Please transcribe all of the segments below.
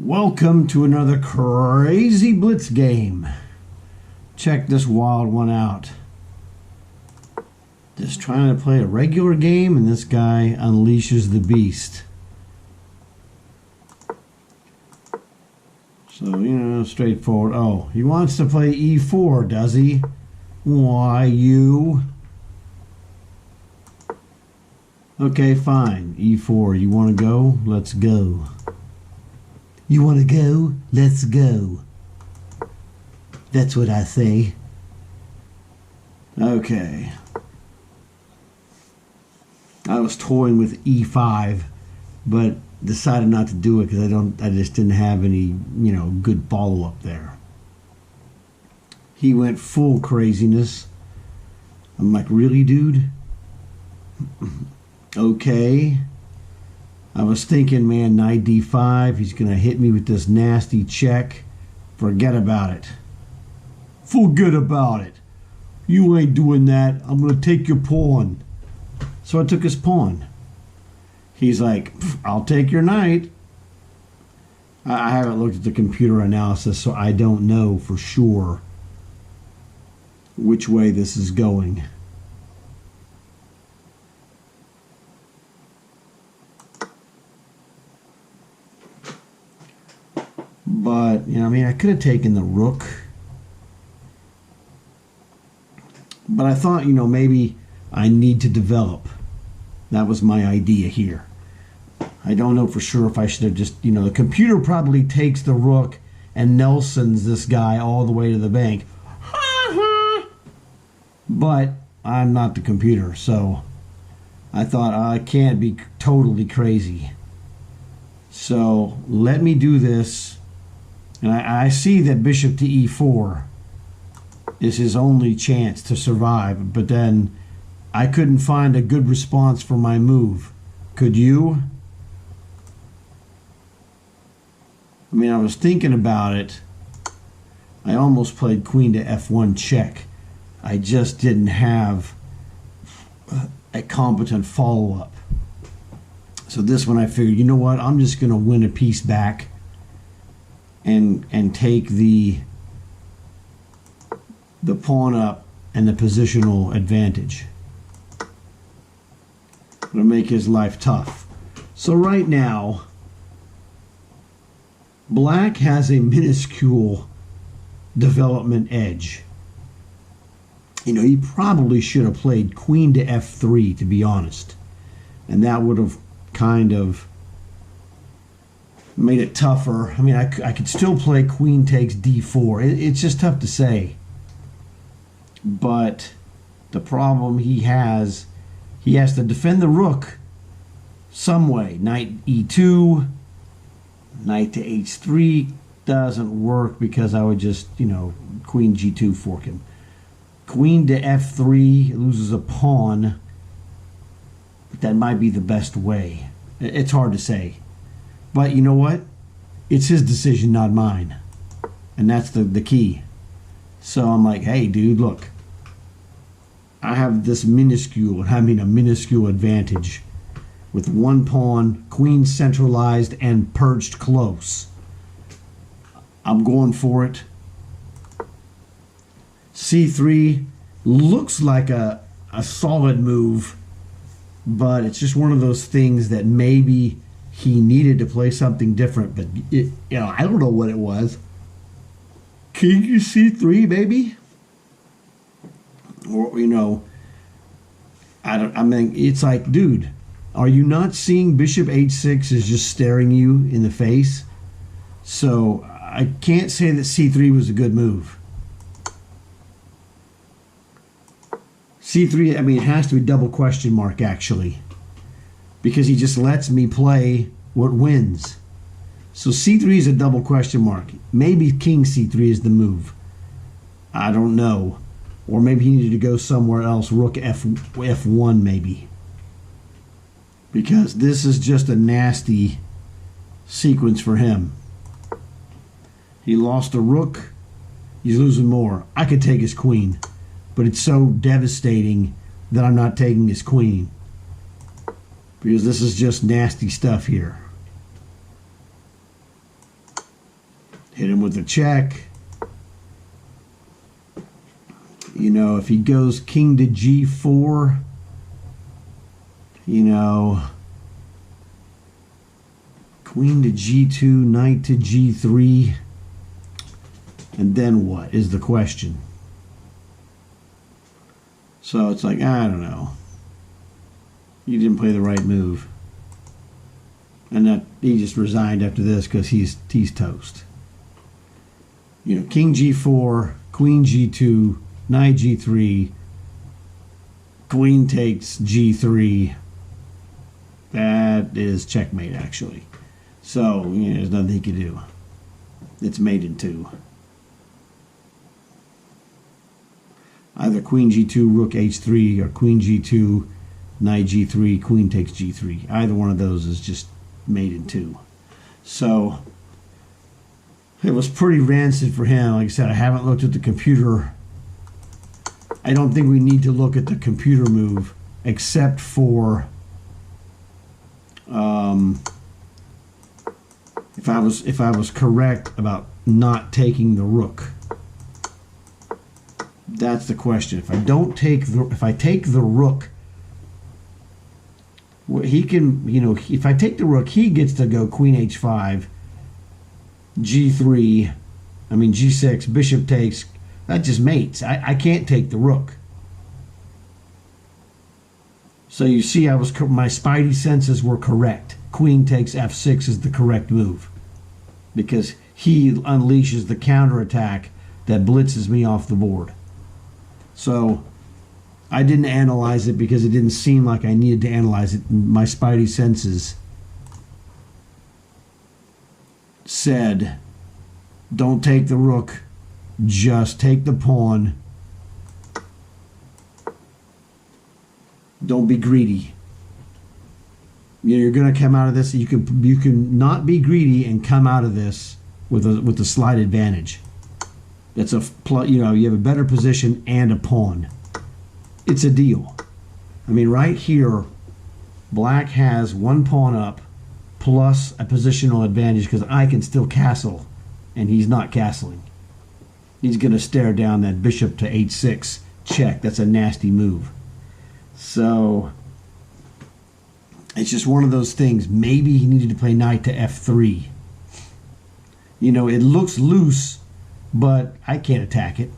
Welcome to another crazy Blitz game. Check this wild one out. Just trying to play a regular game and this guy unleashes the beast. So, straightforward. Oh, he wants to play e4, does he? Why, you? Okay, fine. e4. You want to go? Let's go. You want to go? Let's go. That's what I say. Okay. I was toying with e5, but decided not to do it because I just didn't have any, good follow-up there. He went full craziness. I'm like, really, dude? Okay. I was thinking, man, knight d5, he's going to hit me with this nasty check. Forget about it. Forget about it. You ain't doing that. I'm going to take your pawn. So I took his pawn. He's like, I'll take your knight. I haven't looked at the computer analysis, so I don't know for sure which way this is going. But, I could have taken the rook. But I thought, maybe I need to develop. That was my idea here. I don't know for sure if I should have just, the computer probably takes the rook and Nelsons this guy all the way to the bank. But I'm not the computer, so I thought I can't be totally crazy. So let me do this. And I see that bishop to e4 is his only chance to survive, but then I couldn't find a good response for my move. Could you? I was thinking about it. I almost played queen to f1 check. I just didn't have a competent follow-up. So this one I figured, you know what? I'm just going to win a piece back and take the pawn up and the positional advantage. It'll make his life tough. So right now, black has a minuscule development edge. He probably should have played queen to f3, to be honest. And that would have kind of made it tougher. I could still play queen takes d4. It's just tough to say. But the problem he has to defend the rook some way. Knight e2, knight to h3 doesn't work because I would just, queen g2 fork him. Queen to f3 loses a pawn. But that might be the best way. It's hard to say. But you know what? It's his decision, not mine. And that's the key. So I'm like, hey, dude, look. I have this minuscule advantage with one pawn, queen centralized and perched close. I'm going for it. c3 looks like a solid move, but it's just one of those things that maybe he needed to play something different, but I don't know what it was. King to c3, maybe? Or, it's like, dude, are you not seeing bishop h6 is just staring you in the face? So I can't say that c3 was a good move. c3, it has to be double question mark, actually. Because he just lets me play what wins. So c3 is a double question mark. Maybe king c3 is the move. I don't know. Or maybe he needed to go somewhere else. Rook f1 maybe. Because this is just a nasty sequence for him. He lost a rook. He's losing more. I could take his queen. But it's so devastating that I'm not taking his queen. Because this is just nasty stuff here. Hit him with a check. You know, if he goes king to g4, you know, queen to g2, knight to g3, and then what is the question? So it's like, I don't know. You didn't play the right move. And that he just resigned after this because he's toast. You know, king g4, queen g2, knight g3, queen takes g3. That is checkmate, actually. So, you know, there's nothing he can do. It's mate in two. Either queen g2, rook h3, or queen g2, knight g3, queen takes g3. Either one of those is just mate in two. So, it was pretty rancid for him. Like I said, I haven't looked at the computer. I don't think we need to look at the computer move, except for if I was correct about not taking the rook. That's the question. If I take the rook, he can, you know, if I take the rook, he gets to go queen h5, g3, I mean g6, bishop takes. That just mates. I can't take the rook. So you see, my spidey senses were correct. Queen takes f6 is the correct move, because he unleashes the counterattack that blitzes me off the board. So I didn't analyze it because it didn't seem like I needed to analyze it. My spidey senses said, don't take the rook, just take the pawn. Don't be greedy. You know, you're going to come out of this. You can not be greedy and come out of this with a slight advantage. That's you have a better position and a pawn. It's a deal. I mean, right here, black has one pawn up plus a positional advantage because I can still castle, and he's not castling. He's going to stare down that bishop to h6 check. That's a nasty move. So it's just one of those things. Maybe he needed to play knight to f3. You know, it looks loose, but I can't attack it.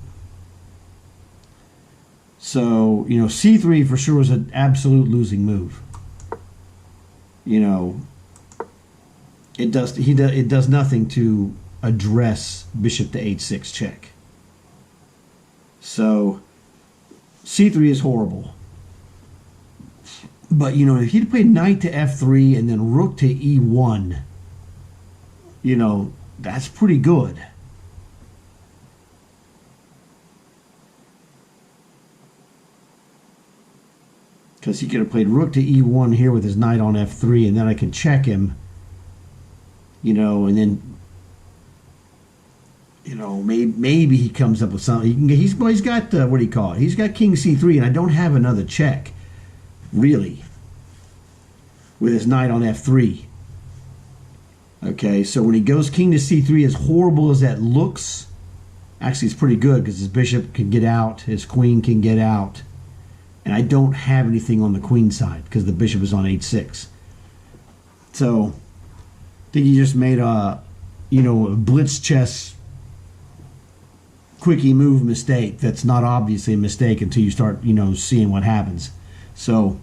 So, you know, c3 for sure is an absolute losing move. You know, it does nothing to address bishop to h6 check. So c3 is horrible. But, you know, if he'd played knight to f3 and then rook to e1, you know, that's pretty good. Because he could have played rook to e1 here with his knight on f3, and then I could check him, you know, and then, you know, maybe he comes up with something. He's got, what do you call it? He's got king c3, and I don't have another check, really, with his knight on f3. Okay, so when he goes king to c3, as horrible as that looks, actually it's pretty good because his bishop can get out, his queen can get out, and I don't have anything on the queen side because the bishop is on h6. So I think he just made a, you know, a blitz chess quickie move mistake that's not obviously a mistake until you start, you know, seeing what happens. So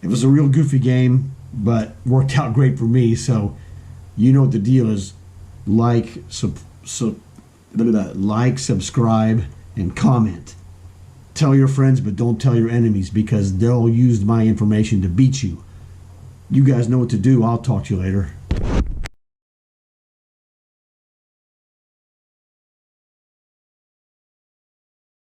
it was a real goofy game, but worked out great for me. So you know what the deal is. Like, subscribe, and comment. Tell your friends, but don't tell your enemies because they'll use my information to beat you. You guys know what to do. I'll talk to you later.